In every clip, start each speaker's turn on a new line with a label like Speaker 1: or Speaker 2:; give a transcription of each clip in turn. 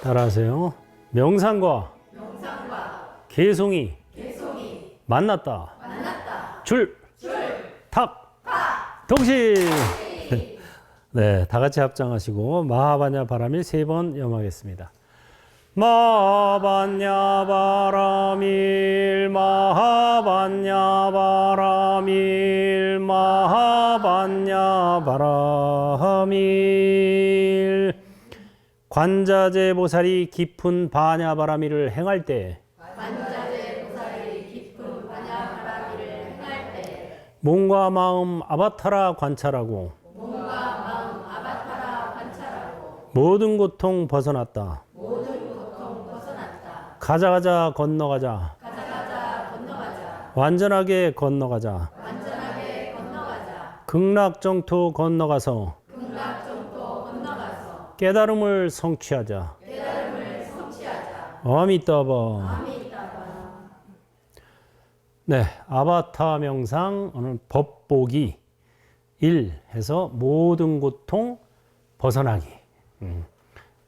Speaker 1: 따라하세요. 명상과 개송이 만났다. 줄, 탁, 동시. 네, 다 같이 합장하시고 마하반야 바라밀 3번 염하겠습니다. 마하반야 바라밀, 마하반야 바라밀, 마하반야 바라밀. 관자재 보살이 깊은 반야 바라밀을 행할 때, 몸과 마음 아바타라 관찰하고, 모든 고통 벗어났다. 가자 건너가자. 완전하게 건너가자. 극락정토 건너가서 깨달음을 성취하자. 아미따바. 네, 아바타 명상 오늘 법보기 1 해서 모든 고통 벗어나기.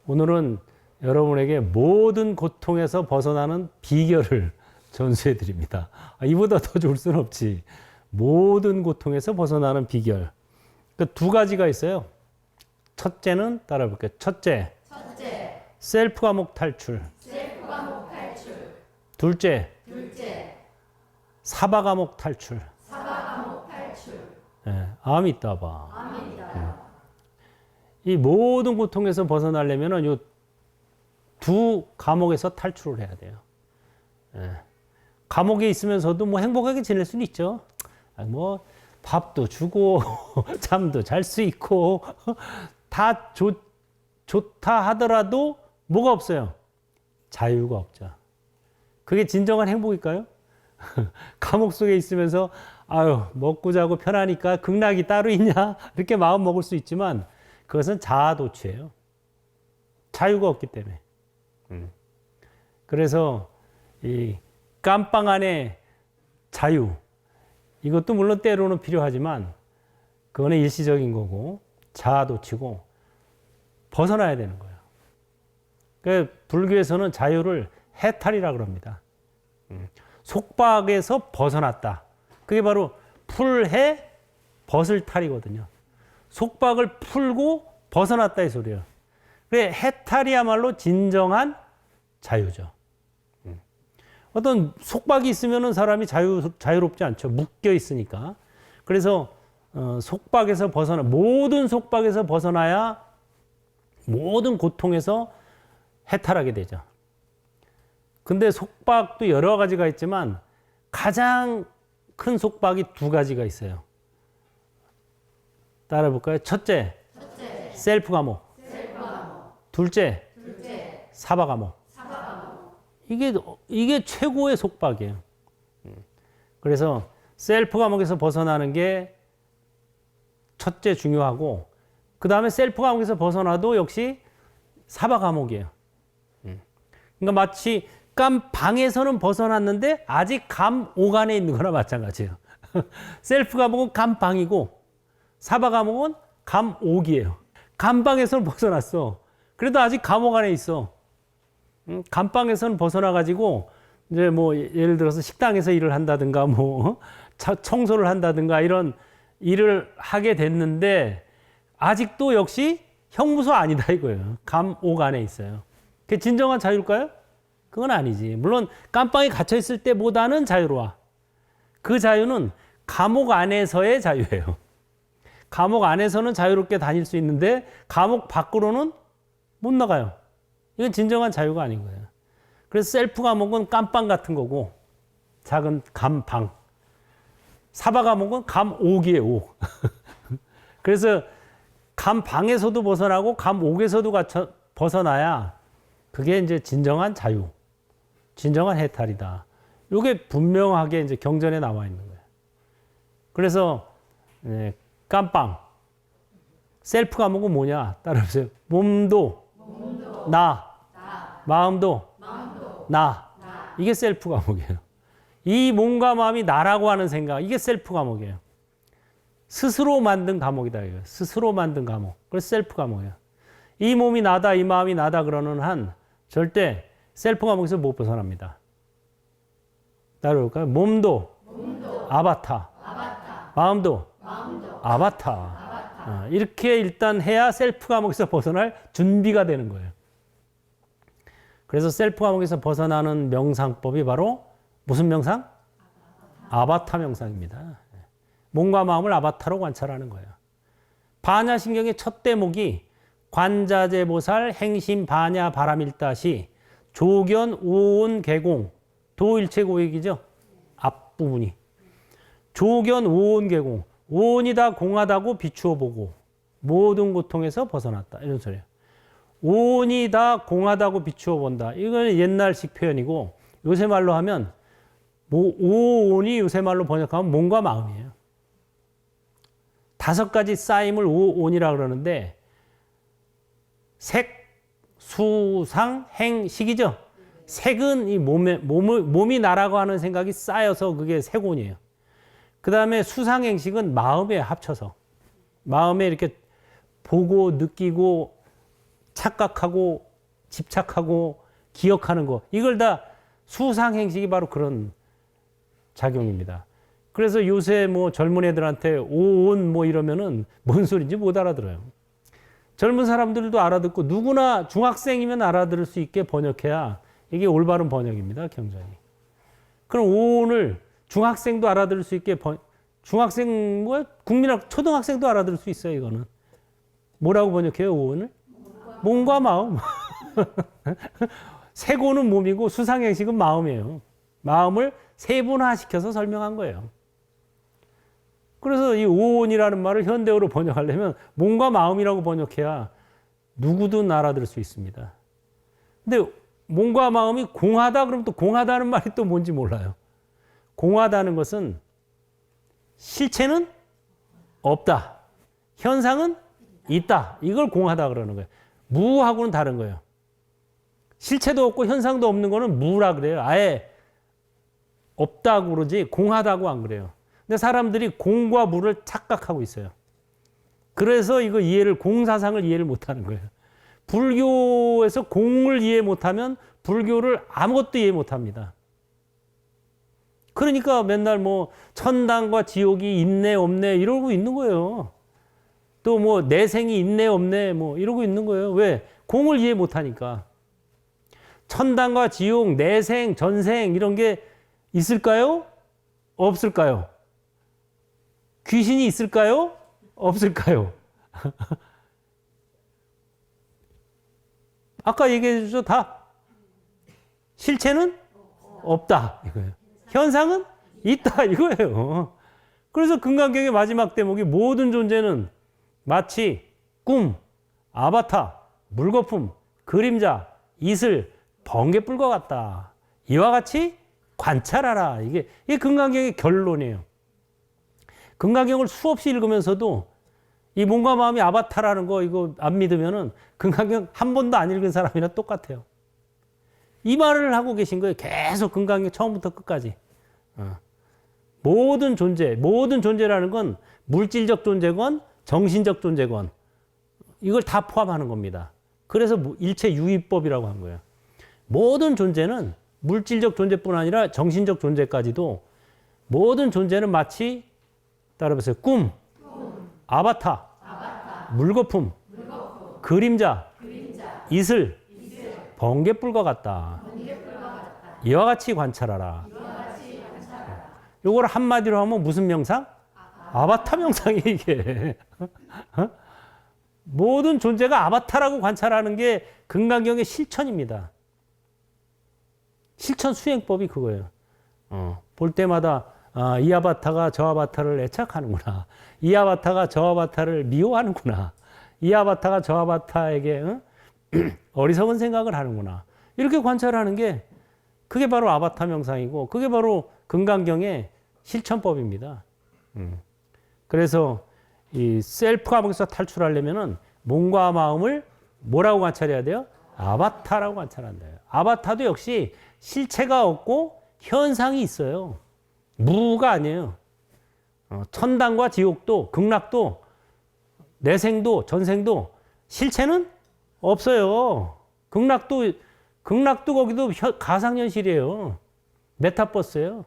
Speaker 1: 오늘은 여러분에게 모든 고통에서 벗어나는 비결을 전수해 드립니다. 이보다 더 좋을 수는 없지. 모든 고통에서 벗어나는 비결. 그러니까 두 가지가 있어요. 첫째는 따라 볼게요. 첫째. 셀프 감옥 탈출. 둘째. 사바 감옥 탈출. 네, 아미따바. 이 모든 고통에서 벗어나려면은 요 두 감옥에서 탈출을 해야 돼요. 예. 감옥에 있으면서도 뭐 행복하게 지낼 수는 있죠. 뭐 밥도 주고 잠도 잘 수 있고 다 좋다 하더라도 뭐가 없어요? 자유가 없죠. 그게 진정한 행복일까요? 감옥 속에 있으면서 아유 먹고 자고 편하니까 극락이 따로 있냐 이렇게 마음 먹을 수 있지만 그것은 자아도취예요. 자유가 없기 때문에. 그래서 이 깜빵 안에 자유 이것도 물론 때로는 필요하지만 그거는 일시적인 거고 자아도취고 벗어나야 되는 거예요. 그러니까 불교에서는 자유를 해탈이라고 합니다. 속박에서 벗어났다. 그게 바로 풀해 벗을 탈이거든요. 속박을 풀고 벗어났다 이 소리예요. 그래 해탈이야말로 진정한 자유죠. 어떤 속박이 있으면은 사람이 자유롭지 않죠. 묶여 있으니까. 그래서 속박에서 모든 속박에서 벗어나야 모든 고통에서 해탈하게 되죠. 근데 속박도 여러 가지가 있지만 가장 큰 속박이 두 가지가 있어요. 따라 볼까요? 첫째. 셀프 감옥. 둘째. 사바 감옥. 이게 최고의 속박이에요. 그래서 셀프 감옥에서 벗어나는 게 첫째 중요하고 그 다음에 셀프 감옥에서 벗어나도 역시 사바 감옥이에요. 그러니까 마치 감방에서는 벗어났는데 아직 감옥 안에 있는 거나 마찬가지예요. 셀프 감옥은 감방이고 사바 감옥은 감옥이에요. 감방에서는 벗어났어. 그래도 아직 감옥 안에 있어. 감방에서는 벗어나가지고 이제 뭐 예를 들어서 식당에서 일을 한다든가 뭐 청소를 한다든가 이런 일을 하게 됐는데 아직도 역시 형무소 아니다 이거예요. 감옥 안에 있어요. 그게 진정한 자유일까요? 그건 아니지. 물론 감방에 갇혀 있을 때보다는 자유로워. 그 자유는 감옥 안에서의 자유예요. 감옥 안에서는 자유롭게 다닐 수 있는데 감옥 밖으로는 못 나가요. 이건 진정한 자유가 아닌 거예요. 그래서 셀프 감옥은 감방 같은 거고 작은 감방. 사바 감옥은 감옥이에요. 옥. 그래서 감방에서도 벗어나고 감옥에서도 벗어나야 그게 이제 진정한 자유, 진정한 해탈이다. 이게 분명하게 이제 경전에 나와 있는 거예요. 그래서 감방, 셀프 감옥은 뭐냐? 따라해보세요. 몸도 나, 마음도 나. 이게 셀프 감옥이에요. 이 몸과 마음이 나라고 하는 생각, 이게 셀프 감옥이에요. 스스로 만든 감옥이다. 이거. 스스로 만든 감옥. 그래서 셀프 감옥이에요. 이 몸이 나다, 이 마음이 나다 그러는 한 절대 셀프 감옥에서 못 벗어납니다. 따라올까요? 몸도 아바타. 마음도 아바타. 이렇게 일단 해야 셀프 감옥에서 벗어날 준비가 되는 거예요. 그래서 셀프 감옥에서 벗어나는 명상법이 바로 무슨 명상? 아바타 명상입니다. 몸과 마음을 아바타로 관찰하는 거예요. 반야신경의 첫 대목이 관자재보살 행심 반야 바람일다시 조견 오온 개공 도일체고익이죠. 앞부분이 조견 오온 개공 오온이 다 공하다고 비추어 보고 모든 고통에서 벗어났다 이런 소리예요. 오온이 다 공하다고 비추어 본다. 이건 옛날식 표현이고 요새 말로 하면 오온이 요새 말로 번역하면 몸과 마음이에요. 5가지 쌓임을 오온이라 그러는데 색, 수, 상, 행, 식이죠. 색은 이 몸이 나라고 하는 생각이 쌓여서 그게 색온이에요. 그 다음에 수상행식은 마음에 합쳐서 마음에 이렇게 보고 느끼고 착각하고 집착하고 기억하는 거 이걸 다 수상행식이 바로 그런 작용입니다. 그래서 요새 뭐 젊은 애들한테 오온 뭐 이러면은 뭔 소리인지 못 알아들어요. 젊은 사람들도 알아듣고 누구나 중학생이면 알아들을 수 있게 번역해야 이게 올바른 번역입니다. 경전이. 그럼 오온을 중학생도 알아들을 수 있게 중학생 뭐 국민학 초등학생도 알아들을 수 있어요. 이거는 뭐라고 번역해요? 오온을 몸과 마음. 색오는 몸이고 수상행식은 마음이에요. 마음을 세분화시켜서 설명한 거예요. 그래서 이 오온이라는 말을 현대어로 번역하려면 몸과 마음이라고 번역해야 누구든 알아들을 수 있습니다. 근데 몸과 마음이 공하다 그러면 또 공하다는 말이 또 뭔지 몰라요. 공하다는 것은 실체는 없다. 현상은 있다. 이걸 공하다 그러는 거예요. 무하고는 다른 거예요. 실체도 없고 현상도 없는 거는 무라 그래요. 아예 없다고 그러지 공하다고 안 그래요. 근데 사람들이 공과 무를 착각하고 있어요. 그래서 이거 이해를 공사상을 이해를 못하는 거예요. 불교에서 공을 이해 못하면 불교를 아무것도 이해 못합니다. 그러니까 맨날 뭐 천당과 지옥이 있네 없네 이러고 있는 거예요. 또 뭐 내생이 있네 없네 뭐 이러고 있는 거예요. 왜? 공을 이해 못하니까. 천당과 지옥, 내생, 전생 이런 게 있을까요? 없을까요? 귀신이 있을까요? 없을까요? 아까 얘기해 주죠. 다 실체는 없다 이거예요. 현상은 있다 이거예요. 그래서 금강경의 마지막 대목이 모든 존재는 마치 꿈, 아바타, 물거품, 그림자, 이슬, 번개불과 같다. 이와 같이 관찰하라. 이게 금강경의 결론이에요. 금강경을 수없이 읽으면서도 이 몸과 마음이 아바타라는 거 이거 안 믿으면은 금강경 한 번도 안 읽은 사람이랑 똑같아요. 이 말을 하고 계신 거예요. 계속 금강경 처음부터 끝까지. 모든 존재라는 건 물질적 존재건 정신적 존재건 이걸 다 포함하는 겁니다. 그래서 일체 유의법이라고 한 거예요. 모든 존재는 물질적 존재뿐 아니라 정신적 존재까지도 모든 존재는 마치 따라해보세요. 꿈, 아바타, 물거품, 그림자, 이슬, 번개불과 같다. 이와 같이 관찰하라. 요걸 한마디로 하면 무슨 명상? 아바타 명상이 이게. 모든 존재가 아바타라고 관찰하는 게 금강경의 실천입니다. 실천 수행법이 그거예요. 볼 때마다 이 아바타가 저 아바타를 애착하는구나. 이 아바타가 저 아바타를 미워하는구나. 이 아바타가 저 아바타에게 어리석은 생각을 하는구나. 이렇게 관찰하는 게 그게 바로 아바타 명상이고 그게 바로 금강경의 실천법입니다. 그래서 이 셀프 감옥에서 탈출하려면은 몸과 마음을 뭐라고 관찰해야 돼요? 아바타라고 관찰한다. 아바타도 역시 실체가 없고 현상이 있어요. 무가 아니에요. 천당과 지옥도 극락도 내생도 전생도 실체는 없어요. 극락도 극락도 거기도 가상현실이에요. 메타버스예요.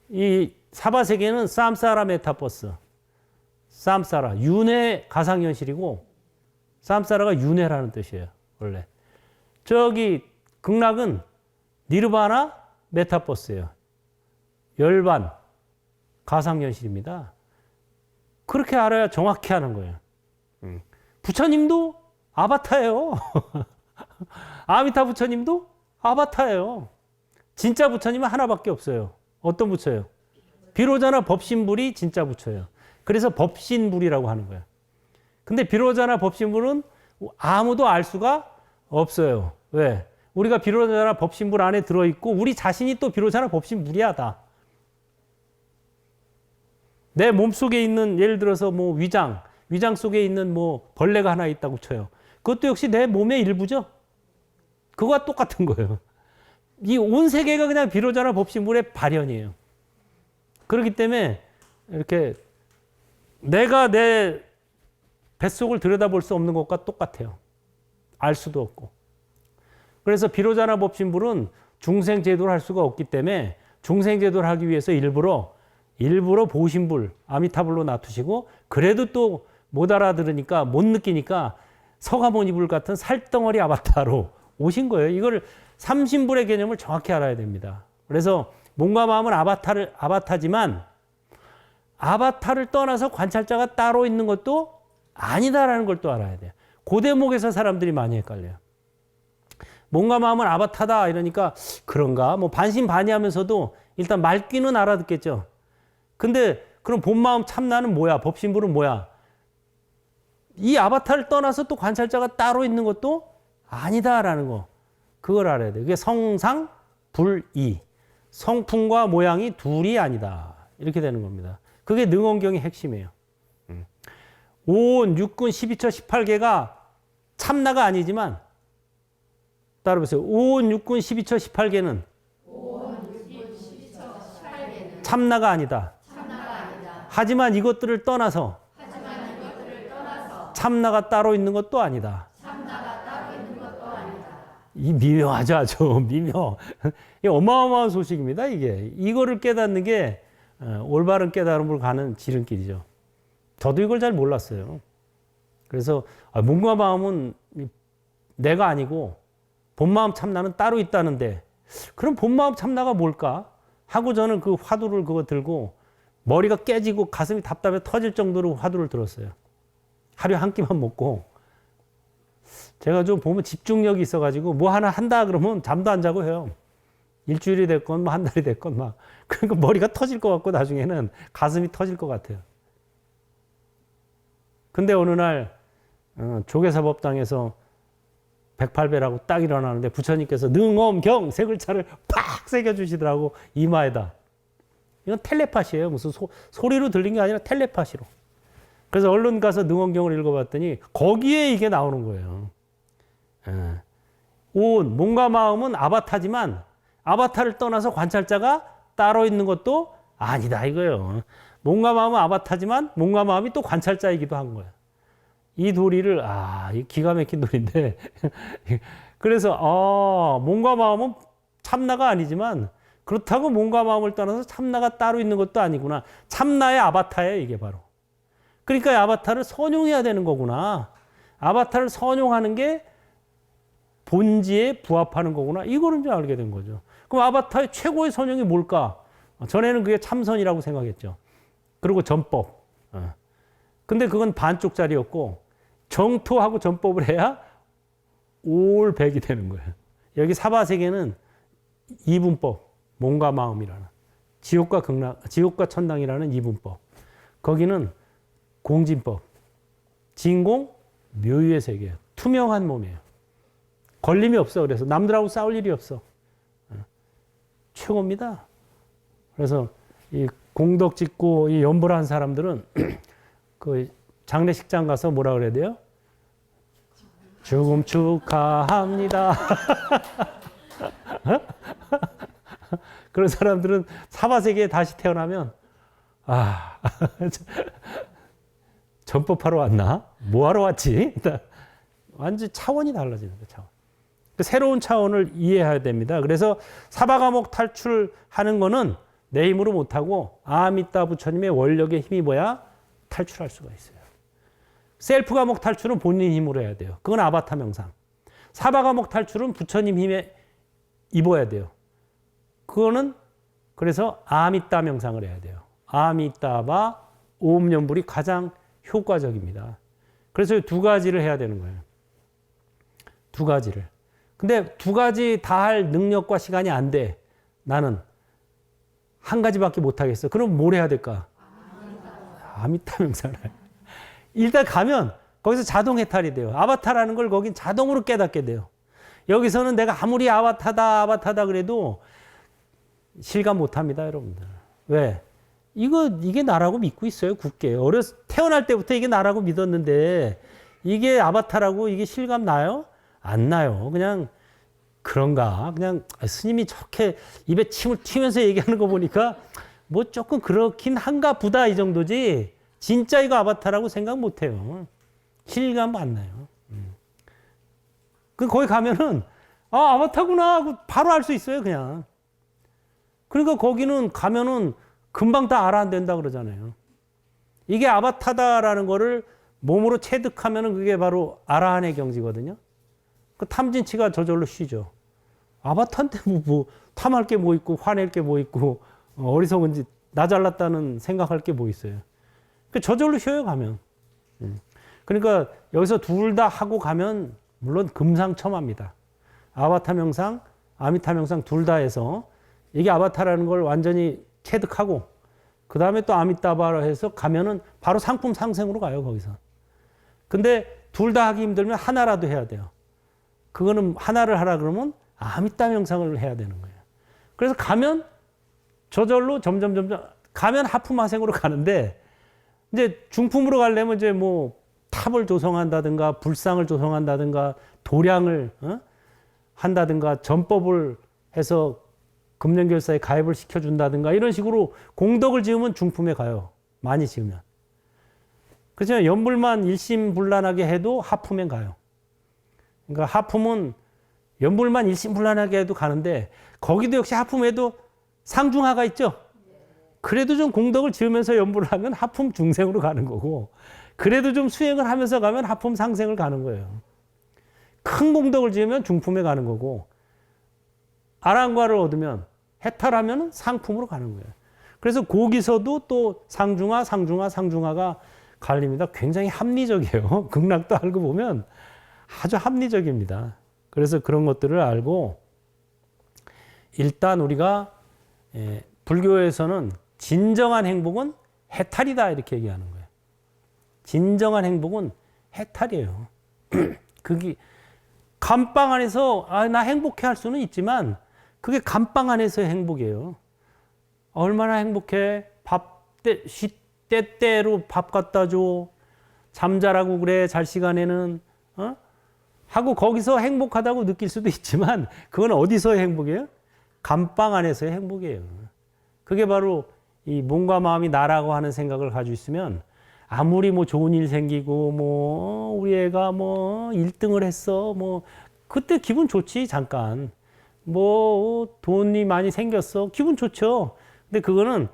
Speaker 1: 이 사바세계는 쌈사라 메타버스. 쌈사라. 윤회 가상현실이고, 쌈사라가 윤회라는 뜻이에요. 원래. 저기 극락은 니르바나 메타버스예요. 열반 가상현실입니다. 그렇게 알아야 정확히 하는 거예요. 부처님도 아바타예요. 아미타 부처님도 아바타예요. 진짜 부처님은 하나밖에 없어요. 어떤 부처예요? 비로자나 법신불이 진짜 부처예요. 그래서 법신불이라고 하는 거예요. 근데 비로자나 법신불은 아무도 알 수가 없어요. 왜? 우리가 비로자나 법신불 안에 들어있고 우리 자신이 또 비로자나 법신불이야 다. 내 몸속에 있는 예를 들어서 뭐 위장 속에 있는 뭐 벌레가 하나 있다고 쳐요. 그것도 역시 내 몸의 일부죠. 그거와 똑같은 거예요. 이 온 세계가 그냥 비로자나 법신불의 발현이에요. 그렇기 때문에 이렇게 내가 내 뱃속을 들여다볼 수 없는 것과 똑같아요. 알 수도 없고. 그래서 비로자나 법신불은 중생제도를 할 수가 없기 때문에 중생제도를 하기 위해서 일부러 보신불, 아미타불로 놔두시고 그래도 또 못 알아들으니까 못 느끼니까 서가모니불 같은 살덩어리 아바타로 오신 거예요. 이걸 삼신불의 개념을 정확히 알아야 됩니다. 그래서 몸과 마음은 아바타지만 아바타를 떠나서 관찰자가 따로 있는 것도 아니다라는 걸 또 알아야 돼요. 그 대목에서 사람들이 많이 헷갈려요. 몸과 마음은 아바타다 이러니까 그런가? 뭐 반신반의하면서도 일단 말귀는 알아듣겠죠. 근데 그럼 본마음 참나는 뭐야? 법신불은 뭐야? 이 아바타를 떠나서 또 관찰자가 따로 있는 것도 아니다라는 거. 그걸 알아야 돼요. 그게 성상, 불이. 성품과 모양이 둘이 아니다. 이렇게 되는 겁니다. 그게 능언경의 핵심이에요. 오온, 육군, 12처, 18개가 참나가 아니지만 따라보세요. 오온, 육군, 12처, 18개는 참나가 아니다. 하지만 이것들을 떠나서 참나가 따로 있는 것도 아니다. 이 미묘하죠, 아주 미묘. 어마어마한 소식입니다, 이게. 이거를 깨닫는 게 올바른 깨달음을 가는 지름길이죠. 저도 이걸 잘 몰랐어요. 그래서 몸과 마음은 내가 아니고 본마음 참나는 따로 있다는데 그럼 본마음 참나가 뭘까? 하고 저는 그 화두를 그거 들고 머리가 깨지고 가슴이 답답해 터질 정도로 화두를 들었어요. 하루에 한 끼만 먹고 제가 좀 보면 집중력이 있어가지고 뭐 하나 한다 그러면 잠도 안 자고 해요. 일주일이 됐건 뭐 한 달이 됐건 막 그러니까 머리가 터질 것 같고 나중에는 가슴이 터질 것 같아요. 근데 어느 날 조계사법당에서 108배라고 딱 일어나는데 부처님께서 능엄경 세 글자를 팍 새겨주시더라고 이마에다. 이건 텔레파시예요. 무슨 소리로 들린 게 아니라 텔레파시로. 그래서 얼른 가서 능엄경을 읽어봤더니 거기에 이게 나오는 거예요. 온 몸과 마음은 아바타지만 아바타를 떠나서 관찰자가 따로 있는 것도 아니다 이거예요. 몸과 마음은 아바타지만 몸과 마음이 또 관찰자이기도 한 거예요. 이 도리를 이 기가 막힌 도리인데 그래서 몸과 마음은 참나가 아니지만 그렇다고 몸과 마음을 떠나서 참나가 따로 있는 것도 아니구나. 참나의 아바타예요 이게 바로. 그러니까 아바타를 선용해야 되는 거구나. 아바타를 선용하는 게 본지에 부합하는 거구나. 이거를 좀 알게 된 거죠. 그럼 아바타의 최고의 선용이 뭘까? 전에는 그게 참선이라고 생각했죠. 그리고 전법. 근데 그건 반쪽짜리였고 정토하고 전법을 해야 올백이 되는 거예요. 여기 사바세계는 이분법, 몸과 마음이라는 지옥과 극락, 지옥과 천당이라는 이분법. 거기는 공진법, 진공, 묘유의 세계예요. 투명한 몸이에요. 걸림이 없어. 그래서 남들하고 싸울 일이 없어. 최고입니다. 그래서 이 공덕 짓고 이 연보를 한 사람들은 그 장례식장 가서 뭐라 그래야 돼요? 죽음 축하합니다. 그런 사람들은 사바세계에 다시 태어나면 전법하러 왔나? 뭐 하러 왔지? 완전 차원이 달라지는 거예요. 차원. 새로운 차원을 이해해야 됩니다. 그래서 사바감옥 탈출하는 거는 내 힘으로 못하고 아미타 부처님의 원력의 힘이 뭐야? 탈출할 수가 있어요. 셀프 감옥 탈출은 본인 힘으로 해야 돼요. 그건 아바타 명상. 사바 감옥 탈출은 부처님 힘에 입어야 돼요. 그거는 그래서 아미타 명상을 해야 돼요. 아미타바 오음연불이 가장 효과적입니다. 그래서 두 가지를 해야 되는 거예요. 두 가지를. 근데 두 가지 다 할 능력과 시간이 안 돼. 나는 한 가지밖에 못 하겠어. 그럼 뭘 해야 될까? 아미타 명상을. 일단 가면 거기서 자동 해탈이 돼요. 아바타라는 걸 거긴 자동으로 깨닫게 돼요. 여기서는 내가 아무리 아바타다 그래도 실감 못 합니다, 여러분들. 왜? 이게 나라고 믿고 있어요, 굳게. 태어날 때부터 이게 나라고 믿었는데 이게 아바타라고 이게 실감 나요? 안 나요. 그냥 그런가. 그냥 스님이 저렇게 입에 침을 튀면서 얘기하는 거 보니까 뭐 조금 그렇긴 한가 보다 이 정도지 진짜 이거 아바타라고 생각 못 해요. 실감 안 나요. 거기 가면은 아바타구나 하고 바로 알 수 있어요, 그냥. 그러니까 거기는 가면은 금방 다 알아낸다 그러잖아요. 이게 아바타다라는 거를 몸으로 체득하면은 그게 바로 아라한의 경지거든요. 그 탐진치가 저절로 쉬죠. 아바타인데 뭐 탐할 게 뭐 있고 화낼 게 뭐 있고 어리석은지 나 잘났다는 생각할 게 뭐 있어요. 저절로 쉬어요, 가면. 그러니까 여기서 둘 다 하고 가면 물론 금상첨화입니다. 아바타 명상, 아미타 명상 둘 다 해서 이게 아바타라는 걸 완전히 체득하고 그 다음에 또 아미타바로 해서 가면은 바로 상품 상생으로 가요, 거기서. 근데 둘 다 하기 힘들면 하나라도 해야 돼요. 그거는 하나를 하라 그러면 아미타 명상을 해야 되는 거예요. 그래서 가면 저절로 점점 가면 하품하생으로 가는데 이제 중품으로 가려면 이제 뭐 탑을 조성한다든가 불상을 조성한다든가 도량을 한다든가 전법을 해서 금년결사에 가입을 시켜준다든가 이런 식으로 공덕을 지으면 중품에 가요. 많이 지으면. 그렇지만 연불만 일심불란하게 해도 하품에 가요. 그러니까 하품은 연불만 일심불란하게 해도 가는데 거기도 역시 하품에도 상중하가 있죠. 그래도 좀 공덕을 지으면서 연불을 하면 하품 중생으로 가는 거고 그래도 좀 수행을 하면서 가면 하품 상생을 가는 거예요. 큰 공덕을 지으면 중품에 가는 거고 아랑과를 얻으면 해탈하면 상품으로 가는 거예요. 그래서 거기서도 또 상중하가 갈립니다. 굉장히 합리적이에요. 극락도 알고 보면 아주 합리적입니다. 그래서 그런 것들을 알고 일단 우리가 불교에서는 진정한 행복은 해탈이다 이렇게 얘기하는 거예요. 진정한 행복은 해탈이에요. 그게 감방 안에서 나 행복해 할 수는 있지만 그게 감방 안에서의 행복이에요. 얼마나 행복해. 때때로 밥 갖다 줘. 잠자라고 그래. 잘 시간에는. 하고 거기서 행복하다고 느낄 수도 있지만 그건 어디서의 행복이에요? 감방 안에서의 행복이에요. 그게 바로 이 몸과 마음이 나라고 하는 생각을 가지고 있으면 아무리 뭐 좋은 일 생기고 뭐 우리 애가 뭐 1등을 했어. 뭐 그때 기분 좋지 잠깐. 뭐 돈이 많이 생겼어. 기분 좋죠. 근데 그거는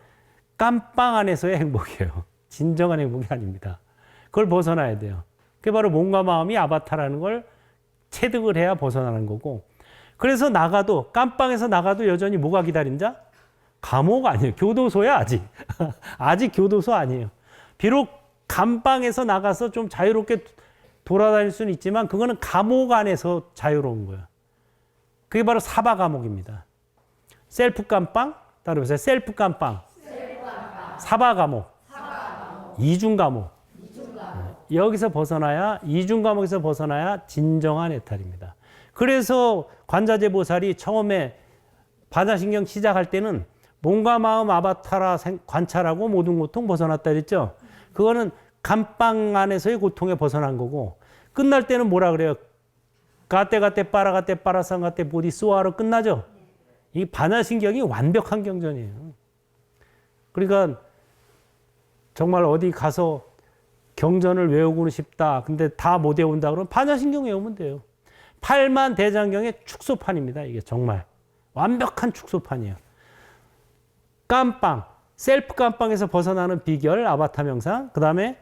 Speaker 1: 깜빵 안에서의 행복이에요. 진정한 행복이 아닙니다. 그걸 벗어나야 돼요. 그게 바로 몸과 마음이 아바타라는 걸 체득을 해야 벗어나는 거고. 그래서 나가도 깜빵에서 나가도 여전히 뭐가 기다린다? 감옥 아니에요. 교도소야 아직. 아직 교도소 아니에요. 비록 감방에서 나가서 좀 자유롭게 돌아다닐 수는 있지만 그거는 감옥 안에서 자유로운 거예요. 그게 바로 사바 감옥입니다. 셀프 감방, 따라해보세요. 셀프 감방, 사바 감옥, 이중 감옥. 여기서 벗어나야 이중 감옥에서 벗어나야 진정한 해탈입니다. 그래서 관자재 보살이 처음에 반야신경 시작할 때는 몸과 마음 아바타라 관찰하고 모든 고통 벗어났다 그랬죠. 그거는 감방 안에서의 고통에 벗어난 거고 끝날 때는 뭐라 그래요? 가떼 빠라상 가떼 보디 쏘아로 끝나죠. 이 반야신경이 완벽한 경전이에요. 그러니까 정말 어디 가서 경전을 외우고는 싶다. 근데 다 못 외운다 그러면 반야신경 외우면 돼요. 팔만 대장경의 축소판입니다. 이게 정말 완벽한 축소판이에요. 깜빵, 셀프 깜빵에서 벗어나는 비결 아바타 명상, 그 다음에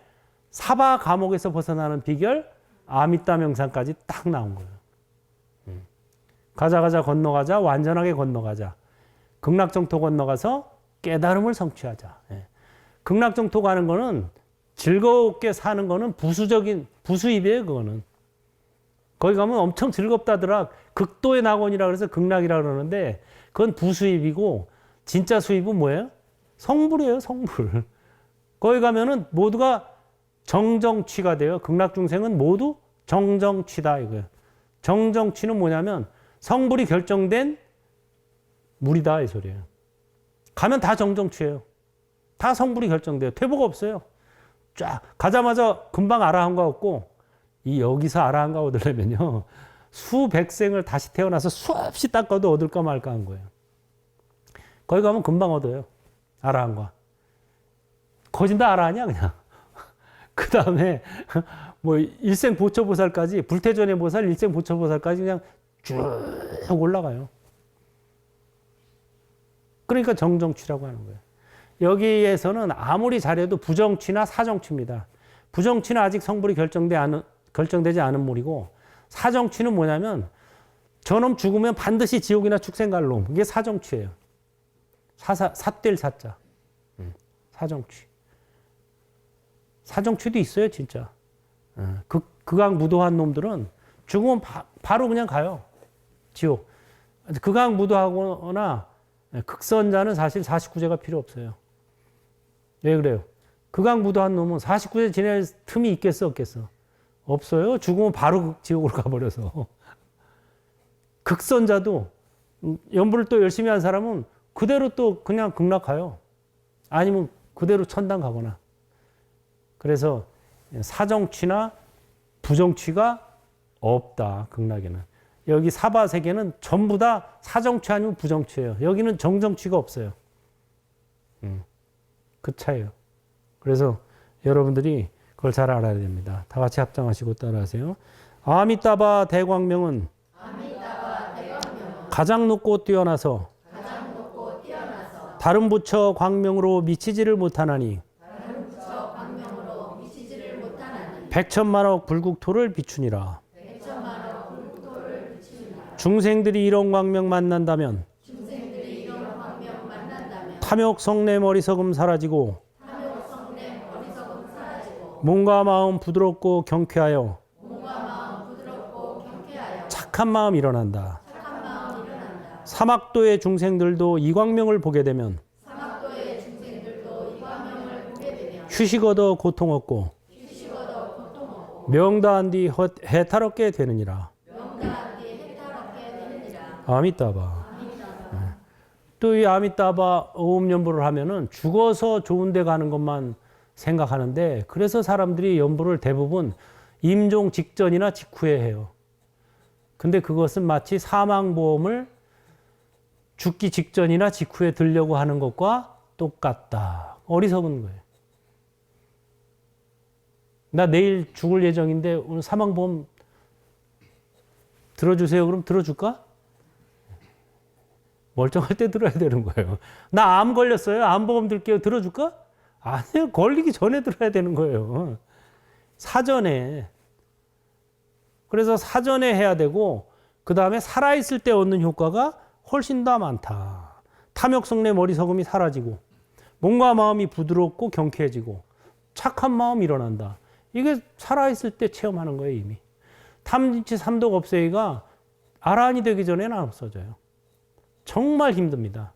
Speaker 1: 사바 감옥에서 벗어나는 비결 아미따 명상까지 딱 나온 거예요. 가자 건너가자, 완전하게 건너가자. 극락정토 건너가서 깨달음을 성취하자. 예. 극락정토 가는 거는 즐겁게 사는 거는 부수입이에요. 그거는. 거기 가면 엄청 즐겁다더라. 극도의 낙원이라 그래서 극락이라 그러는데 그건 부수입이고 진짜 수입은 뭐예요? 성불이에요. 성불. 거기 가면은 모두가 정정취가 돼요. 극락중생은 모두 정정취다 이거예요. 정정취는 뭐냐면 성불이 결정된 물이다 이 소리예요. 가면 다 정정취예요. 다 성불이 결정돼요. 퇴보가 없어요. 쫙 가자마자 금방 아라한가 얻고 이 여기서 아라한가 얻으려면요 수백 생을 다시 태어나서 수없이 닦아도 얻을까 말까 한 거예요. 거기 가면 금방 얻어요. 아라한가. 거진 다 아라하냐 그냥. 그 다음에 뭐 일생 보초보살까지 불태전의 보살, 일생 보초보살까지 그냥 쭉 올라가요. 그러니까 정정취라고 하는 거예요. 여기에서는 아무리 잘해도 부정취나 사정취입니다. 부정취는 아직 성불이 결정되지 않은 물이고 사정취는 뭐냐면 저놈 죽으면 반드시 지옥이나 축생 갈 놈. 이게 사정취예요. 삿될 사자. 사정취. 사정취도 있어요, 진짜. 극악무도한 놈들은 죽으면 바로 그냥 가요. 지옥. 극악무도하거나 극선자는 사실 49제가 필요 없어요. 왜 그래요? 극악무도한 놈은 49제 지낼 틈이 있겠어, 없겠어? 없어요. 죽으면 바로 지옥으로 가버려서. 극선자도 연부를 또 열심히 한 사람은 그대로 또 그냥 극락 가요. 아니면 그대로 천당 가거나. 그래서 사정취나 부정취가 없다. 극락에는. 여기 사바 세계는 전부 다 사정취 아니면 부정취예요. 여기는 정정취가 없어요. 그 차이예요. 그래서 여러분들이 그걸 잘 알아야 됩니다. 다 같이 합장하시고 따라하세요. 아미따바 대광명은 가장 높고 뛰어나서 다른 부처 광명으로 미치지를 못하나니 백천만억 불국토를 비추니라. 중생들이 이런 광명 만난다면 탐욕 성내 머리석음 사라지고 몸과 마음 부드럽고 경쾌하여 착한 마음 일어난다. 사막도의 중생들도 이 광명을 보게 되면 휴식 얻어 고통 없고 명다한 뒤 해탈없게 되느니라. 아미따바. 또 이 아미따바 오음연부를 하면은 죽어서 좋은 데 가는 것만 생각하는데 그래서 사람들이 연부를 대부분 임종 직전이나 직후에 해요. 근데 그것은 마치 사망보험을 죽기 직전이나 직후에 들려고 하는 것과 똑같다. 어리석은 거예요. 나 내일 죽을 예정인데 오늘 사망보험 들어주세요. 그럼 들어줄까? 멀쩡할 때 들어야 되는 거예요. 나 암 걸렸어요. 암보험 들게요. 들어줄까? 아니요. 걸리기 전에 들어야 되는 거예요. 사전에. 그래서 사전에 해야 되고 그 다음에 살아있을 때 얻는 효과가 훨씬 더 많다. 탐욕성내 머리석음이 사라지고 몸과 마음이 부드럽고 경쾌해지고 착한 마음이 일어난다. 이게 살아있을 때 체험하는 거예요. 이미. 탐진치 삼독 없애기가 아라한이 되기 전에는 안 없어져요. 정말 힘듭니다.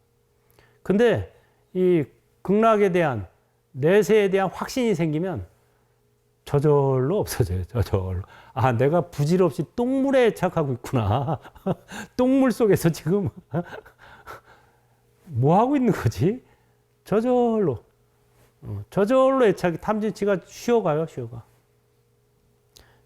Speaker 1: 근데 이 극락에 대한 내세에 대한 확신이 생기면 저절로 없어져요. 저절로. 아, 내가 부질없이 똥물에 애착하고 있구나. 똥물 속에서 지금 뭐 하고 있는 거지? 저절로. 저절로 애착이 탐진치가 쉬어가요. 쉬어가.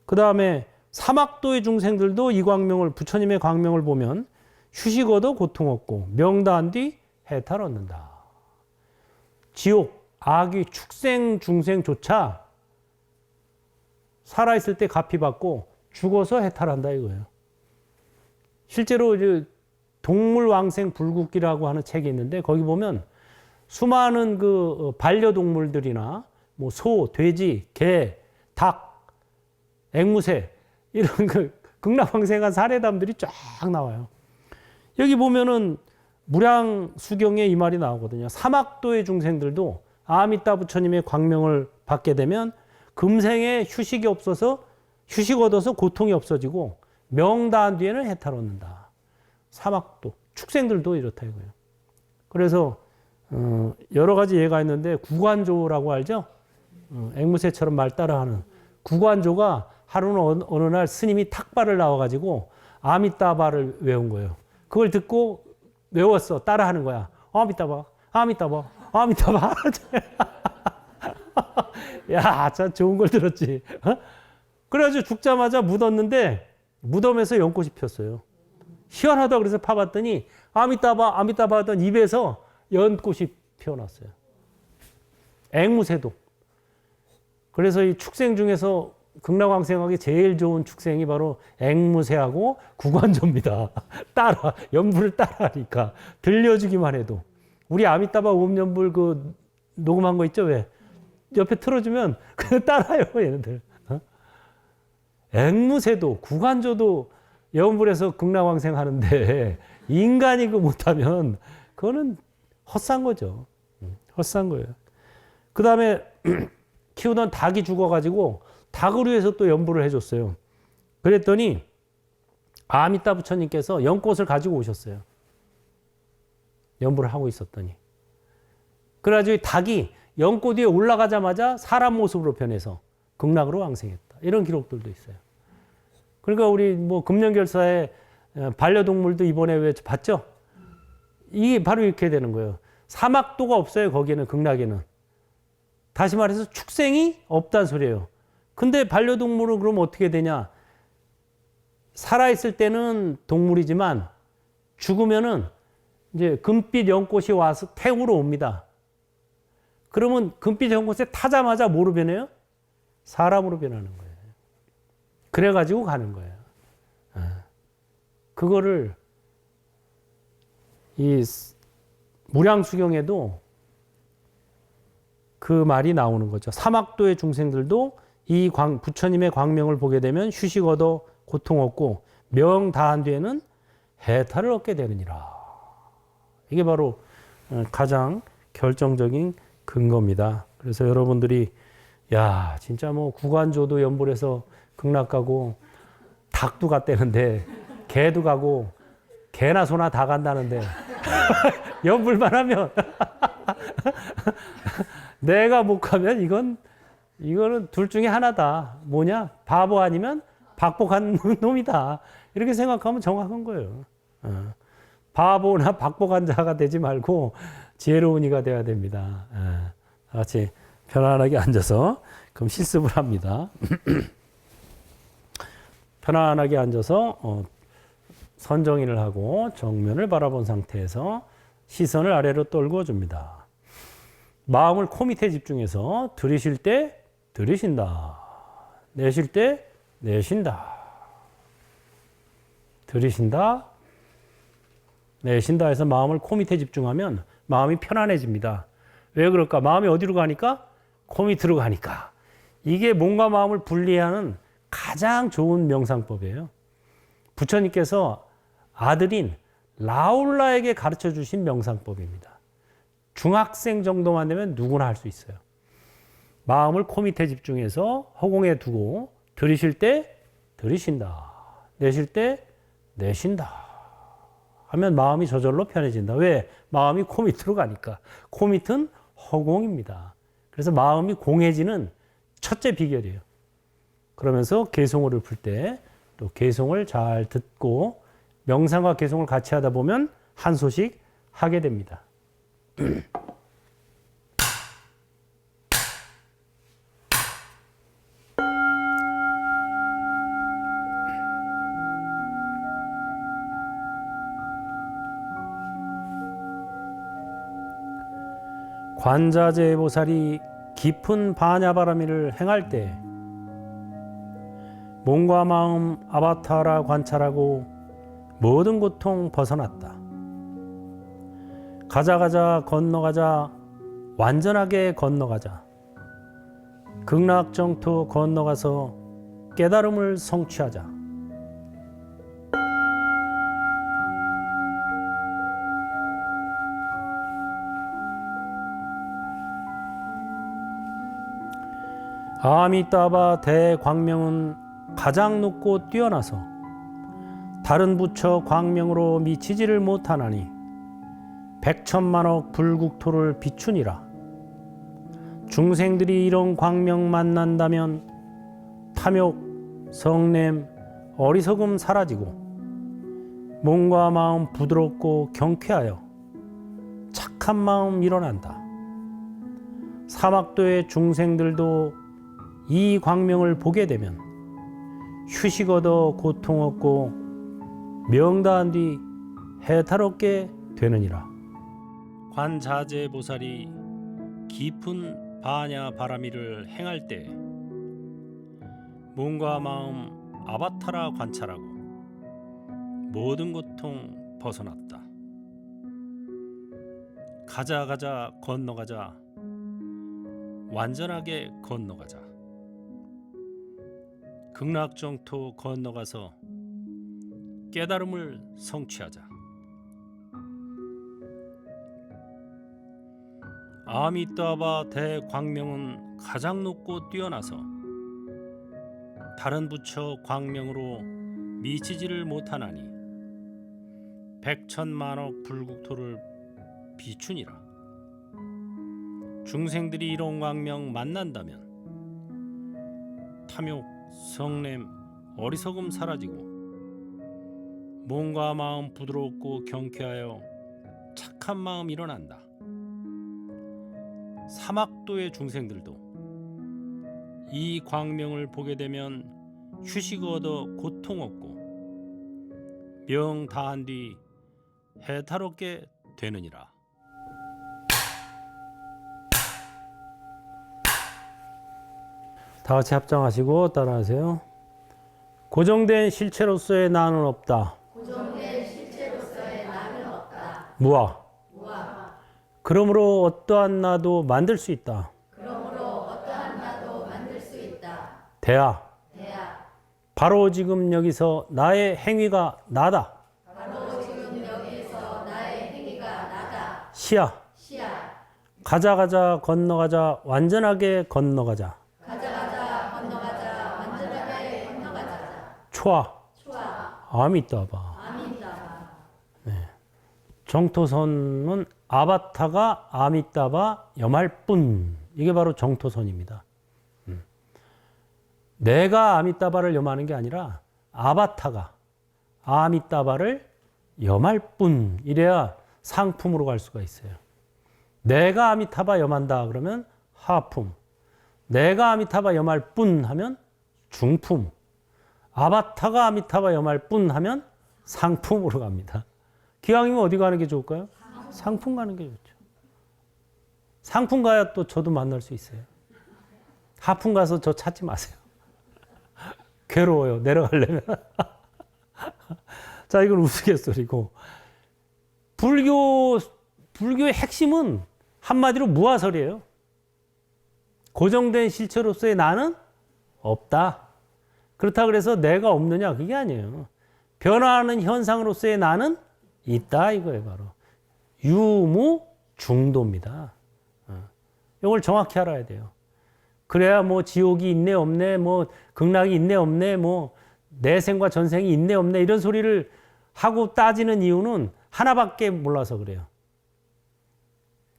Speaker 1: 그 다음에 사막도의 중생들도 이 광명을 부처님의 광명을 보면 휴식 얻어 고통 없고 명다한 뒤 해탈 얻는다. 지옥, 악귀, 축생, 중생조차 살아있을 때 갚이 받고 죽어서 해탈한다 이거예요. 실제로 이제 동물왕생 불국기라고 하는 책이 있는데 거기 보면 수많은 그 반려동물들이나 뭐 소, 돼지, 개, 닭, 앵무새 이런 그 극락왕생한 사례담들이 쫙 나와요. 여기 보면은 무량수경에 이 말이 나오거든요. 사막도의 중생들도 아미따 부처님의 광명을 받게 되면 금생에 휴식이 없어서 휴식 얻어서 고통이 없어지고 명다한 뒤에는 해탈 얻는다. 사막도 축생들도 이렇다 이거예요. 그래서 여러 가지 예가 있는데 구관조라고 알죠? 앵무새처럼 말 따라하는 구관조가 하루는 어느 날 스님이 탁발을 나와가지고 아미따바를 외운 거예요. 그걸 듣고 외웠어. 따라하는 거야. 아미따바, 아미따바, 아미따바. 야, 참 좋은 걸 들었지. 어? 그래가지고 죽자마자 묻었는데 무덤에서 연꽃이 폈어요. 희한하다 그래서 파봤더니 아미따바, 아미따바 하던 입에서 연꽃이 피어났어요. 앵무새도. 그래서 이 축생 중에서 극락왕생하기 제일 좋은 축생이 바로 앵무새하고 구관조입니다. 따라 연불을 따라하니까 들려주기만 해도 우리 아미따바 오음연불 그 녹음한 거 있죠? 왜 옆에 틀어주면 그냥 따라요 얘네들. 어? 앵무새도 구관조도 연불에서 극락왕생하는데 인간이 그 못하면 그거는 헛산 거죠. 헛산 거예요. 그 다음에 키우던 닭이 죽어가지고 닭을 위해서 또 연불을 해줬어요. 그랬더니 아미따 부처님께서 연꽃을 가지고 오셨어요. 연불을 하고 있었더니. 그래가지고 닭이 연꽃 위에 올라가자마자 사람 모습으로 변해서 극락으로 왕생했다. 이런 기록들도 있어요. 그러니까 우리 뭐 금년결사에 반려동물도 이번에 왜 봤죠? 이게 바로 이렇게 되는 거예요. 사막도가 없어요. 거기는 극락에는. 다시 말해서 축생이 없다는 소리예요. 근데 반려동물은 그럼 어떻게 되냐? 살아있을 때는 동물이지만 죽으면은 이제 금빛 연꽃이 와서 태우러 옵니다. 그러면 금빛 연꽃에 타자마자 뭐로 변해요? 사람으로 변하는 거예요. 그래가지고 가는 거예요. 그거를 이 무량수경에도 그 말이 나오는 거죠. 사막도의 중생들도 이 부처님의 광명을 보게 되면 휴식 얻어 고통 없고 명 다한 뒤에는 해탈을 얻게 되느니라. 이게 바로 가장 결정적인 근거입니다. 그래서 여러분들이 야 진짜 뭐 구관조도 연불해서 극락 가고 닭도 갔다는데 개도 가고 개나 소나 다 간다는데 연불만 하면 내가 못 가면 이거는 둘 중에 하나다. 뭐냐? 바보 아니면 박복한 놈이다. 이렇게 생각하면 정확한 거예요. 바보나 박복한 자가 되지 말고 지혜로운 이가 돼야 됩니다. 다 같이 편안하게 앉아서 그럼 실습을 합니다. 편안하게 앉아서 선정인을 하고 정면을 바라본 상태에서 시선을 아래로 떨궈 줍니다. 마음을 코 밑에 집중해서 들이쉴 때 들이쉰다. 내쉴 때 내쉰다. 들이쉰다. 내쉰다 해서 마음을 코 밑에 집중하면 마음이 편안해집니다. 왜 그럴까? 마음이 어디로 가니까? 코 밑으로 가니까. 이게 몸과 마음을 분리하는 가장 좋은 명상법이에요. 부처님께서 아들인 라울라에게 가르쳐 주신 명상법입니다. 중학생 정도만 되면 누구나 할 수 있어요. 마음을 코 밑에 집중해서 허공에 두고 들이쉴 때 들이쉰다. 내쉴 때 내쉰다. 하면 마음이 저절로 편해진다. 왜? 마음이 코 밑으로 가니까. 코 밑은 허공입니다. 그래서 마음이 공해지는 첫째 비결이에요. 그러면서 개송어를 풀 때 또 개송을 잘 듣고 명상과 개송을 같이 하다 보면 한 소식 하게 됩니다. 관자재보살이 깊은 반야바라미를 행할 때 몸과 마음 아바타라 관찰하고 모든 고통 벗어났다. 가자 가자 건너가자 완전하게 건너가자. 극락정토 건너가서 깨달음을 성취하자. 아미따바 대광명은 가장 높고 뛰어나서 다른 부처 광명으로 미치지를 못하나니 백천만억 불국토를 비추니라. 중생들이 이런 광명 만난다면 탐욕, 성냄, 어리석음 사라지고 몸과 마음 부드럽고 경쾌하여 착한 마음 일어난다. 사막도의 중생들도 이 광명을 보게 되면 휴식 얻어 고통 없고 명다한 뒤 해탈없게 되느니라. 관자재 보살이 깊은 바냐 바라미를 행할 때 몸과 마음 아바타라 관찰하고 모든 고통 벗어났다. 가자 가자 건너가자 완전하게 건너가자. 극락정토 건너가서 깨달음을 성취하자. 아미따바 대광명은 가장 높고 뛰어나서 다른 부처 광명으로 미치지를 못하나니 백천만억 불국토를 비추니라. 중생들이 이런 광명 만난다면 탐욕, 성냄, 어리석음 사라지고 몸과 마음 부드럽고 경쾌하여 착한 마음 일어난다. 사막도의 중생들도 이 광명을 보게 되면 휴식 얻어 고통 없고 명 다한 뒤 해탈없게 되느니라. 다 같이 합장하시고 따라하세요. 고정된 실체로서의 나는 없다.
Speaker 2: 고정된 실체로서의 나는 없다.
Speaker 1: 무아.
Speaker 2: 무아.
Speaker 1: 그러므로 어떠한 나도 만들 수 있다.
Speaker 2: 그러므로 어떠한 나도 만들 수 있다.
Speaker 1: 대야.
Speaker 2: 대야.
Speaker 1: 바로 지금 여기서 나의 행위가 나다.
Speaker 2: 바로 지금 여기에서 나의 행위가 나다.
Speaker 1: 시야.
Speaker 2: 시야.
Speaker 1: 가자 가자 건너가자 완전하게 건너가자.
Speaker 2: 가자 가자 건너가자 완전하게 건너가자.
Speaker 1: 초아.
Speaker 2: 초아.
Speaker 1: 아미따바.
Speaker 2: 아미따바.
Speaker 1: 정토선은 아바타가 아미따바 염할 뿐. 이게 바로 정토선입니다. 내가 아미따바를 염하는 게 아니라 아바타가 아미따바를 염할 뿐. 이래야 상품으로 갈 수가 있어요. 내가 아미타바 염한다 그러면 하품. 내가 아미타바 염할 뿐 하면 중품. 아바타가 아미타바 염할 뿐 하면 상품으로 갑니다. 기왕이면 어디 가는 게 좋을까요? 상품 가는 게 좋죠. 상품 가야 또 저도 만날 수 있어요. 하품 가서 저 찾지 마세요. 괴로워요. 내려가려면. 자, 이건 우스갯소리고. 불교의 핵심은 한마디로 무아설이에요. 고정된 실체로서의 나는 없다. 그렇다 그래서 내가 없느냐? 그게 아니에요. 변화하는 현상으로서의 나는 있다 이거예요. 바로 유무중도입니다. 이걸 정확히 알아야 돼요. 그래야 뭐 지옥이 있네 없네, 뭐 극락이 있네 없네, 뭐 내생과 전생이 있네 없네 이런 소리를 하고 따지는 이유는 하나밖에 몰라서 그래요.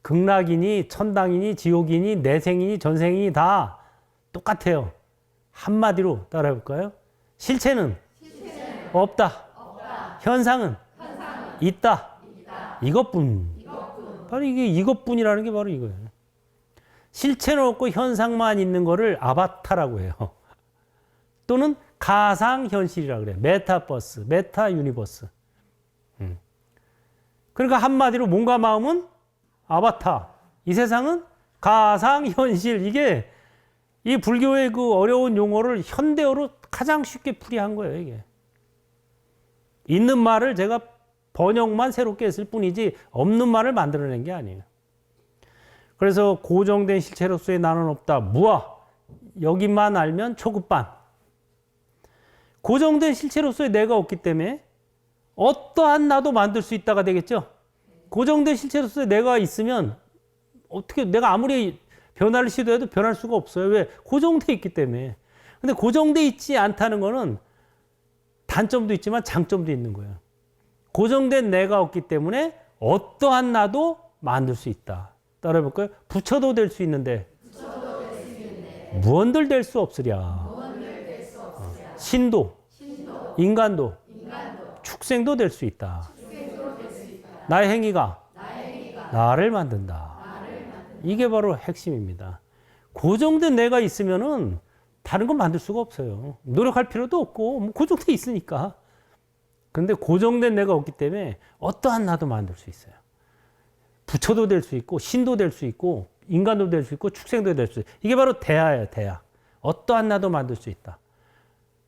Speaker 1: 극락이니 천당이니 지옥이니 내생이니 전생이니 다 똑같아요. 한마디로 따라해볼까요? 실체는 없다. 현상은 있다. 이것뿐. 바로 이게 이것뿐이라는 게 바로 이거예요. 실체는 없고 현상만 있는 거를 아바타라고 해요. 또는 가상현실이라고 그래요. 메타버스, 메타 유니버스. 그러니까 한마디로 몸과 마음은 아바타. 이 세상은 가상현실. 이게 이 불교의 그 어려운 용어를 현대어로 가장 쉽게 풀이한 거예요, 이게. 있는 말을 제가 번역만 새롭게 했을 뿐이지 없는 말을 만들어낸 게 아니에요. 그래서 고정된 실체로서의 나는 없다. 무아. 여기만 알면 초급반. 고정된 실체로서의 내가 없기 때문에 어떠한 나도 만들 수 있다가 되겠죠. 고정된 실체로서의 내가 있으면 어떻게 내가 아무리 변화를 시도해도 변할 수가 없어요. 왜? 고정돼 있기 때문에. 근데 고정돼 있지 않다는 거는 단점도 있지만 장점도 있는 거예요. 고정된 내가 없기 때문에 어떠한 나도 만들 수 있다. 따라해볼까요? 부처도 될 수 있는데 무언들 될 수 없으랴. 신도, 인간도, 축생도 될 수 있다. 나의 행위가 나를 만든다. 이게 바로 핵심입니다. 고정된 내가 있으면은 다른 건 만들 수가 없어요. 노력할 필요도 없고 뭐 고정돼 있으니까. 그런데 고정된 내가 없기 때문에 어떠한 나도 만들 수 있어요. 부처도 될 수 있고 신도 될 수 있고 인간도 될 수 있고 축생도 될 수 있고 이게 바로 대하예요. 대하. 어떠한 나도 만들 수 있다.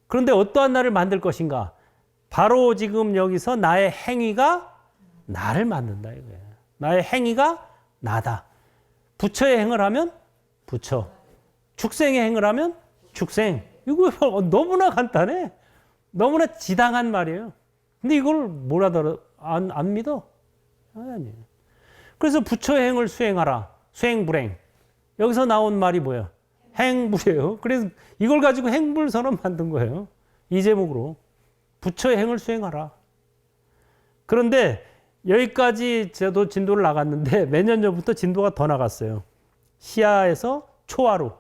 Speaker 1: 그런데 어떠한 나를 만들 것인가? 바로 지금 여기서 나의 행위가 나를 만든다 이거예요. 나의 행위가 나다. 부처의 행을 하면 부처. 축생의 행을 하면 축생. 이거 너무나 간단해. 너무나 지당한 말이에요. 근데 이걸 뭐라더라 안 믿어? 아니에요. 그래서 부처의 행을 수행하라. 수행불행. 여기서 나온 말이 뭐예요? 행불이에요. 그래서 이걸 가지고 행불선언 만든 거예요. 이 제목으로. 부처의 행을 수행하라. 그런데 여기까지 저도 진도를 나갔는데 몇 년 전부터 진도가 더 나갔어요. 시야에서 초하로.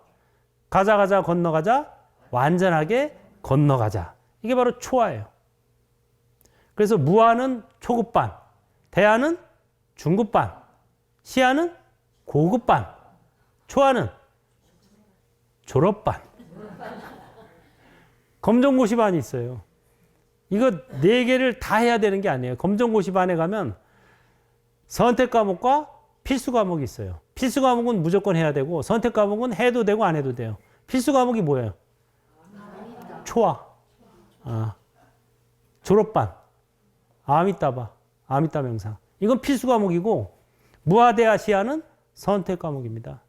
Speaker 1: 가자 건너가자. 완전하게 건너가자. 이게 바로 초하예요. 그래서 무아는 초급반. 대하는 중급반. 시야는 고급반. 초하는 졸업반. 검정고시반이 있어요. 이거 4개를 다 해야 되는 게 아니에요. 검정고시반에 가면 선택 과목과 필수 과목이 있어요. 필수 과목은 무조건 해야 되고 선택 과목은 해도 되고 안 해도 돼요. 필수 과목이 뭐예요? 초하. 졸업반. 아미따바. 아미따 명상. 이건 필수 과목이고 무아대하 시야는 선택 과목입니다.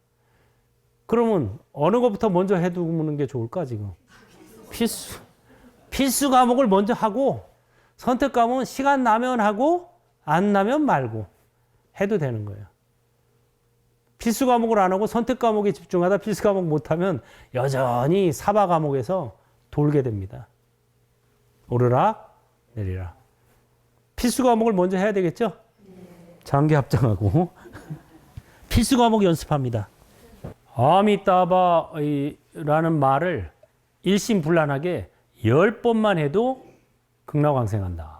Speaker 1: 그러면 어느 것부터 먼저 해두는 게 좋을까 지금? 필수 과목을 먼저 하고 선택 과목은 시간 나면 하고 안 나면 말고 해도 되는 거예요. 필수 과목을 안 하고 선택 과목에 집중하다 필수 과목 못하면 여전히 사바 과목에서 돌게 됩니다. 오르락 내리락. 필수 과목을 먼저 해야 되겠죠? 장기 합정하고 필수 과목 연습합니다. 아미따바라는 말을 일심불란하게 10번만 해도 극락왕생한다.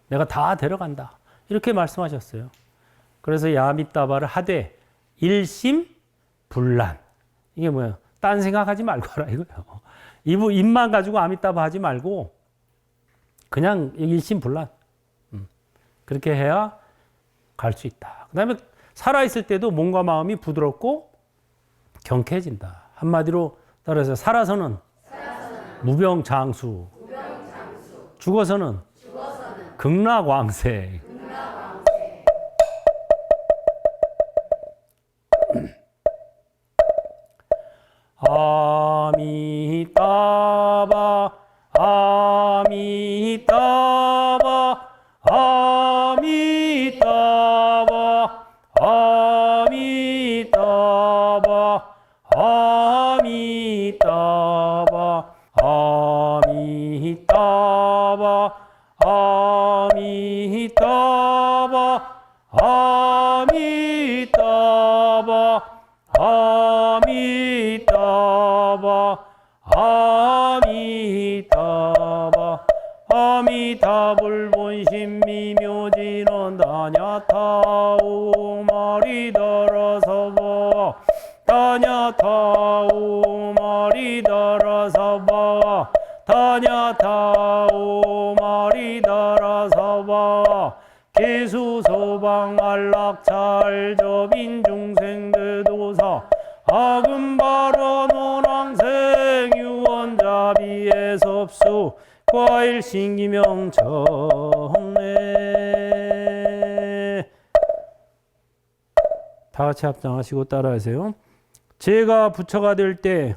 Speaker 1: 내가 다 데려간다. 이렇게 말씀하셨어요. 그래서 이 아미따바를 하되 일심불란. 이게 뭐예요? 딴 생각하지 말고 하라 이거예요. 입만 가지고 아미따바 하지 말고 그냥 일심불란. 그렇게 해야 갈 수 있다. 그 다음에 살아있을 때도 몸과 마음이 부드럽고 경쾌해진다. 한마디로 따라서 살아서는 무병장수, 죽어서는 극락왕생. 아미따바 아미따바 아미따바 아미따바 아미따바 아미따바 아미따바 아미따바 아미따바 아미따바 아미타불본심 미묘진원 다냐타오 마리더러서버 다냐타오 마리더러서버 다냐타오 마리더러서버 계수소방 안락찰저빈 중생대도사 아금바로 논왕생 유원자비에섭수 과일 신기명 정례. 다 같이 합장하시고 따라하세요. 제가 부처가 될 때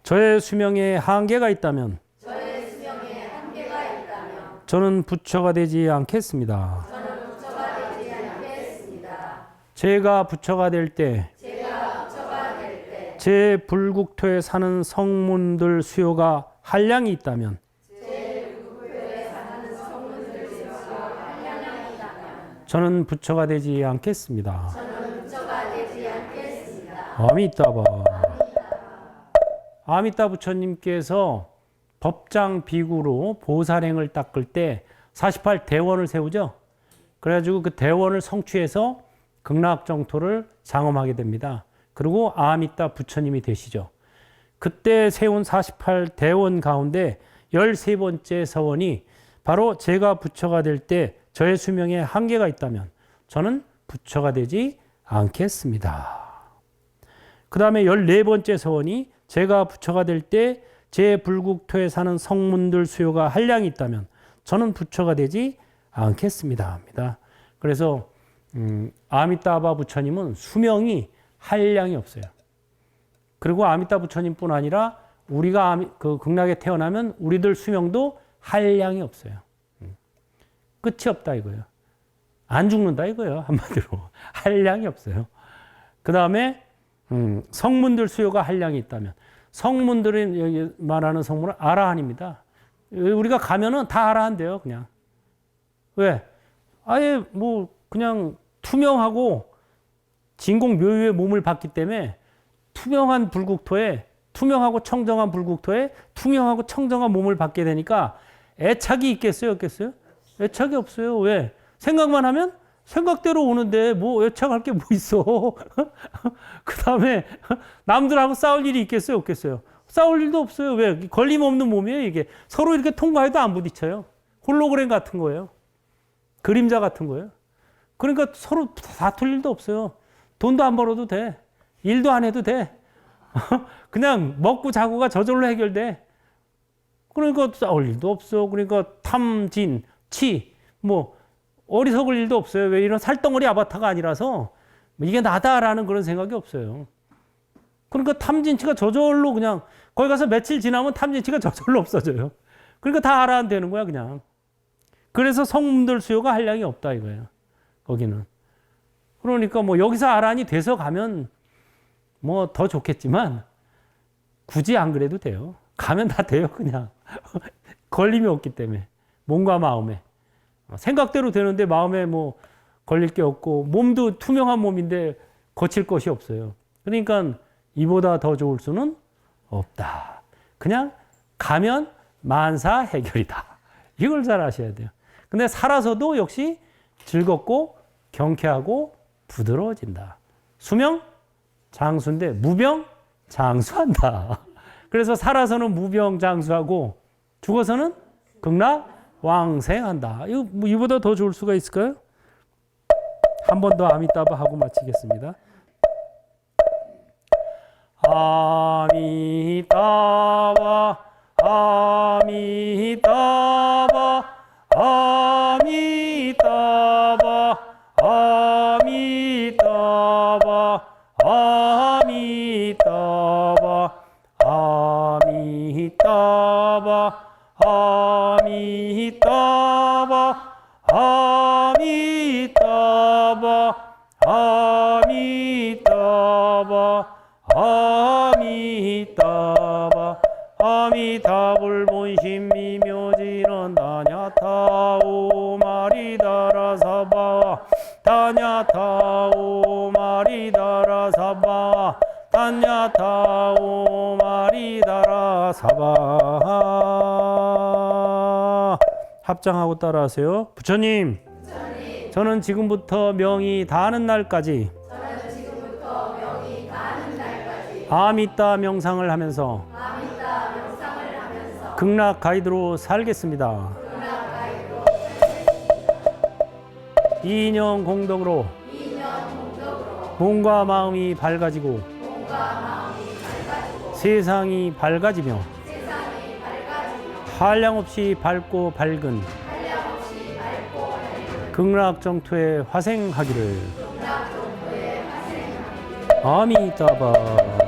Speaker 1: 저의 수명에 한계가 있다면 저는 부처가 되지 않겠습니다. 제가 부처가 될 때 제 불국토에 사는 성문들 수요가 한량이 있다면 저는 부처가 되지 않겠습니다. 아미따바. 아미따 부처님께서 법장 비구로 보살행을 닦을 때 48 대원을 세우죠. 그래가지고 그 대원을 성취해서 극락정토를 장엄하게 됩니다. 그리고 아미따 부처님이 되시죠. 그때 세운 48 대원 가운데 13번째 서원이 바로 제가 부처가 될 때 저의 수명에 한계가 있다면 저는 부처가 되지 않겠습니다. 그 다음에 14번째 서원이 제가 부처가 될 때 제 불국토에 사는 성문들 수요가 한량이 있다면 저는 부처가 되지 않겠습니다 합니다. 그래서 아미따바 부처님은 수명이 한량이 없어요. 그리고 아미따 부처님뿐 아니라 우리가 그 극락에 태어나면 우리들 수명도 한량이 없어요. 끝이 없다 이거예요. 안 죽는다 이거예요. 한마디로. 한량이 없어요. 그 다음에 성문들 수요가 한량이 있다면 성문들이 여기 말하는 성문은 아라한입니다. 우리가 가면은 다 아라한대요. 그냥. 왜? 아예 뭐 그냥 투명하고 진공 묘유의 몸을 받기 때문에 투명한 불국토에 투명하고 청정한 불국토에 투명하고 청정한 몸을 받게 되니까 애착이 있겠어요? 없겠어요? 애착이 없어요. 왜? 생각만 하면 생각대로 오는데 뭐 애착할 게 뭐 있어. 그 다음에 남들하고 싸울 일이 있겠어요? 없겠어요? 싸울 일도 없어요. 왜? 걸림없는 몸이에요. 이게 서로 이렇게 통과해도 안 부딪혀요. 홀로그램 같은 거예요. 그림자 같은 거예요. 그러니까 서로 다툴 일도 없어요. 돈도 안 벌어도 돼. 일도 안 해도 돼. 그냥 먹고 자고가 저절로 해결돼. 그러니까 싸울 일도 없어. 그러니까 탐진, 치, 뭐 어리석을 일도 없어요. 왜? 이런 살덩어리 아바타가 아니라서 이게 나다라는 그런 생각이 없어요. 그러니까 탐진치가 저절로 그냥 거기 가서 며칠 지나면 탐진치가 저절로 없어져요. 그러니까 다 알아야 되는 거야 그냥. 그래서 성문들 수요가 한량이 없다 이거예요. 거기는. 그러니까 뭐 여기서 아란이 돼서 가면 뭐 더 좋겠지만 굳이 안 그래도 돼요. 가면 다 돼요 그냥. 걸림이 없기 때문에. 몸과 마음에. 생각대로 되는데 마음에 뭐 걸릴 게 없고 몸도 투명한 몸인데 거칠 것이 없어요. 그러니까 이보다 더 좋을 수는 없다. 그냥 가면 만사 해결이다. 이걸 잘 아셔야 돼요. 근데 살아서도 역시 즐겁고 경쾌하고 부드러워진다. 수명 장수인데 무병 장수한다. 그래서 살아서는 무병 장수하고 죽어서는 극락 왕생한다. 이거 뭐 이보다 더 좋을 수가 있을까요? 한 번 더 아미따바 하고 마치겠습니다. 아미따바 아미따바 아미따바 아미따바 아미따바 아미따바 아미따바 아미따바 아미따바 아미따바 아미타불본심 미묘지는 다냐타오 마리다라사바 다냐타오 마리다라사바 다냐타오 마리다라사바. 합장하고 따라하세요. 부처님, 저는 지금부터 명이 닿는 날까지 아미따 명상을 하면서 극락 가이드로 살겠습니다. 이념 공덕으로 몸과 마음이 밝아지고 세상이 밝아지며 한량없이 밝고 밝은 극락정토에 화생하기를. 아미따바.